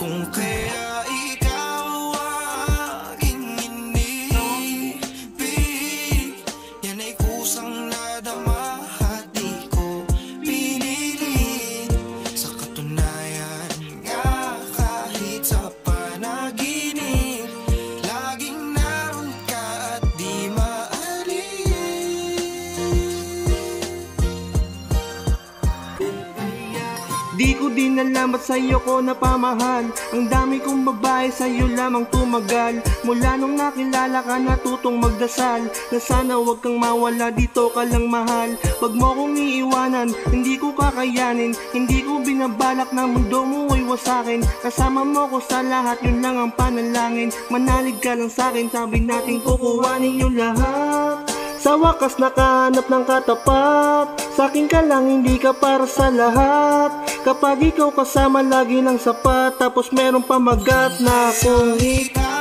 Kung kaya ikaw aking inibig, yan ay kusang nadama at di ko pinilit. Sa katunayan nga kahit sa panaginip, laging naroon ka at di maalis. Di ko din alam at sa'yo ko napamahal. Ang dami kong babae sa'yo lamang tumagal. Mula nung nakilala ka natutong magdasal na sana wag kang mawala, dito ka lang mahal. Wag mo kong iiwanan, hindi ko kakayanin. Hindi ko binabalak na mundo mo ay wasakin. Kasama mo ko sa lahat, yun lang ang panalangin. Manalig ka lang sa'kin, sabi natin kukuhanin yung lahat. Sa wakas nakahanap ng katapat, sa'kin ka lang, hindi ka para sa lahat. Kapag ikaw kasama lagi ng sapat, tapos meron pa magat na kung Ikaw